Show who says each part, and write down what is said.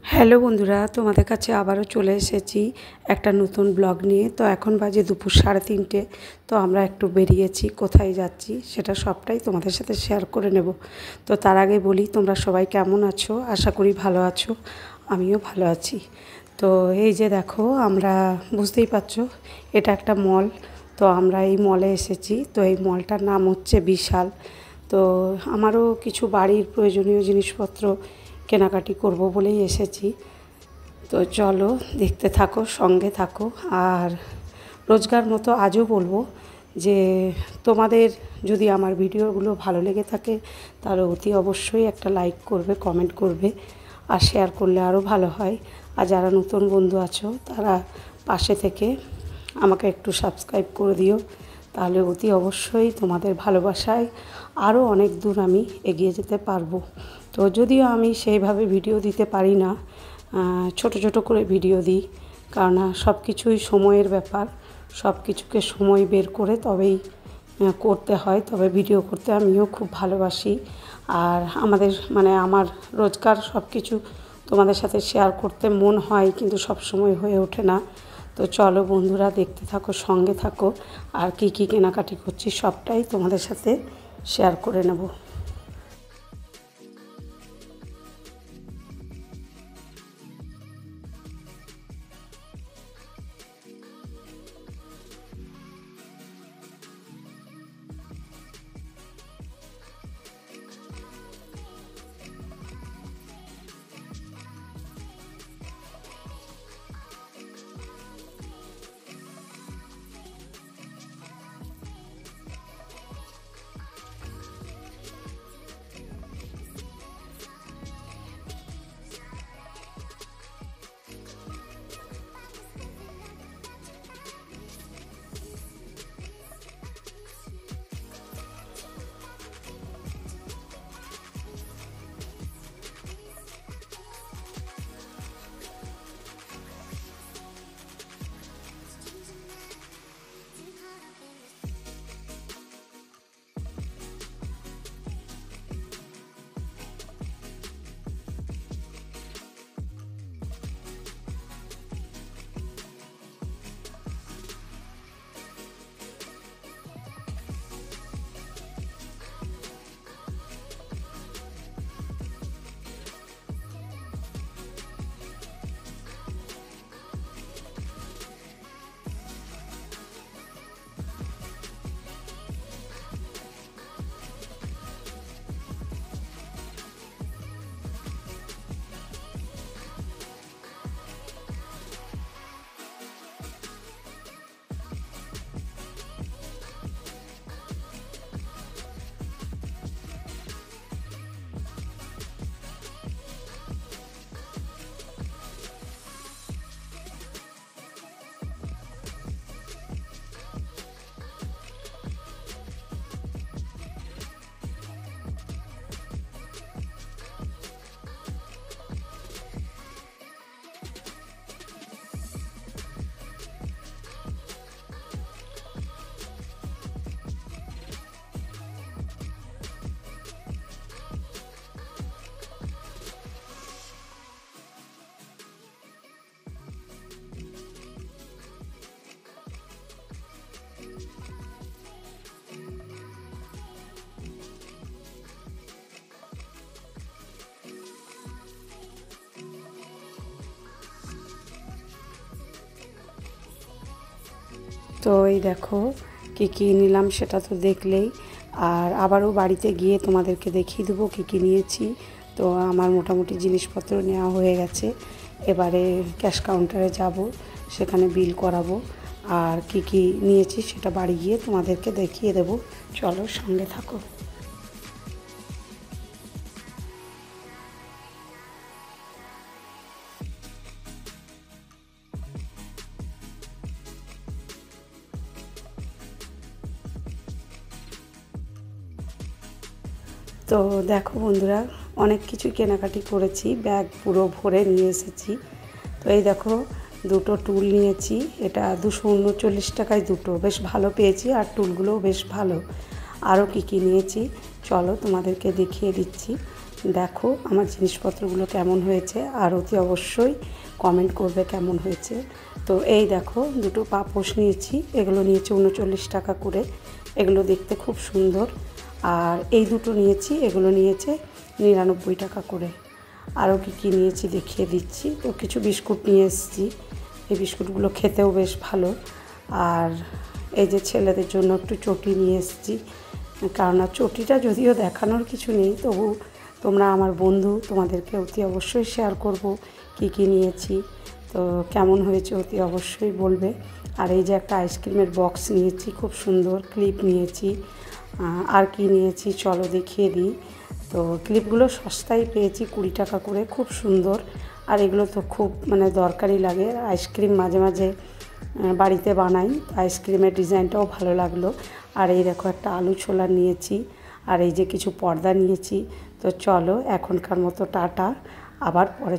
Speaker 1: Hello বন্ধুরা, তোমাদের কাছে আবারও চলে এসেছি একটা নতুন ব্লগ নিয়ে। তো এখন বাজে দুপুর 3:30। তো আমরা একটু বেরিয়েছি, কোথায় যাচ্ছি সেটা সবটাই তোমাদের সাথে শেয়ার করে নেব। তো তার আগে বলি, তোমরা সবাই কেমন আছো? আশা করি ভালো আছো, আমিও ভালো আছি। তো এই যে দেখো, আমরা বুঝতেই পারছো এটা একটা মল। তো আমরা এই মলে এসেছি। তো এই মলটার নাম হচ্ছে বিশাল। তো আমারও কিছু বাড়ির প্রয়োজনীয় জিনিসপত্র কেনাকাটি করব বলেই এসেছি। তো চলো, দেখতে থাকো, সঙ্গে থাকো। আর রোজকার মতো আজও বলবো যে তোমাদের যদি আমার ভিডিওগুলো ভালো লেগে থাকে তাহলে অতি অবশ্যই একটা লাইক করবে, কমেন্ট করবে, আর শেয়ার করলে আরও ভালো হয়। আর যারা নতুন বন্ধু আছো তারা পাশে থেকে আমাকে একটু সাবস্ক্রাইব করে দিও, তাহলে অতি অবশ্যই তোমাদের ভালোবাসায় আরও অনেক দূর আমি এগিয়ে যেতে পারবো। তো যদিও আমি সেইভাবে ভিডিও দিতে পারি না, ছোট ছোট করে ভিডিও দিই, কারণ সব কিছুই সময়ের ব্যাপার। সব কিছুকে সময় বের করে তবেই করতে হয়। তবে ভিডিও করতে আমিও খুব ভালোবাসি। আর আমার রোজকার সব কিছু তোমাদের সাথে শেয়ার করতে মন হয়, কিন্তু সব সময় হয়ে ওঠে না। তো চলো বন্ধুরা, দেখতে থাকো, সঙ্গে থাকো। আর কি কি কেনাকাটি করছি সবটাই তোমাদের সাথে শেয়ার করে নেব। তো এই দেখো কী কী নিলাম সেটা তো দেখলেই। আর আবারও বাড়িতে গিয়ে তোমাদেরকে দেখিয়ে দেবো কী কী নিয়েছি। তো আমার মোটামুটি জিনিসপত্র নেওয়া হয়ে গেছে। এবারে ক্যাশ কাউন্টারে যাব, সেখানে বিল করাবো। আর কি কি নিয়েছি সেটা বাড়ি গিয়ে তোমাদেরকে দেখিয়ে দেবো। চলো, সঙ্গে থাকো। তো দেখো বন্ধুরা, অনেক কিছু কেনাকাটি করেছি, ব্যাগ পুরো ভরে নিয়ে এসেছি। তো এই দেখো, দুটো টুল নিয়েছি। এটা 239 টাকায় দুটো, বেশ ভালো পেয়েছি। আর টুলগুলোও বেশ ভালো। আরও কী কী নিয়েছি চলো তোমাদেরকে দেখিয়ে দিচ্ছি। দেখো আমার জিনিসপত্রগুলো কেমন হয়েছে, আর অতি অবশ্যই কমেন্ট করবে কেমন হয়েছে। তো এই দেখো দুটো পাপোশ নিয়েছি, এগুলো নিয়েছে 39 টাকা করে। এগুলো দেখতে খুব সুন্দর। আর এই দুটো নিয়েছি, এগুলো নিয়েছে 99 টাকা করে। আরও কী নিয়েছি দেখিয়ে দিচ্ছি। তো কিছু বিস্কুট নিয়ে এসেছি, এই বিস্কুটগুলো খেতেও বেশ ভালো। আর এই যে ছেলেদের জন্য একটু চটি নিয়ে এসেছি, কারণ চটিটা যদিও দেখানোর কিছু নেই, তবু তোমরা আমার বন্ধু, তোমাদেরকে অতি অবশ্যই শেয়ার করব কী নিয়েছি। তো কেমন হয়েছে অতি অবশ্যই বলবে। আর এই যে একটা আইসক্রিমের বক্স নিয়েছি, খুব সুন্দর। ক্লিপ নিয়েছি। আর কি নিয়েছি চলো দেখিয়ে দিই। তো ক্লিপগুলো সস্তায় পেয়েছি, 20 টাকা করে, খুব সুন্দর। আর এগুলো তো খুব দরকারি লাগে। আইসক্রিম মাঝে মাঝে বাড়িতে বানাই, আইসক্রিমের ডিজাইনটাও ভালো লাগলো। আর এই দেখো একটা আলু ছোলা নিয়েছি। আর এই যে কিছু পর্দা নিয়েছি। তো চলো এখনকার মতো টাটা, আবার পরে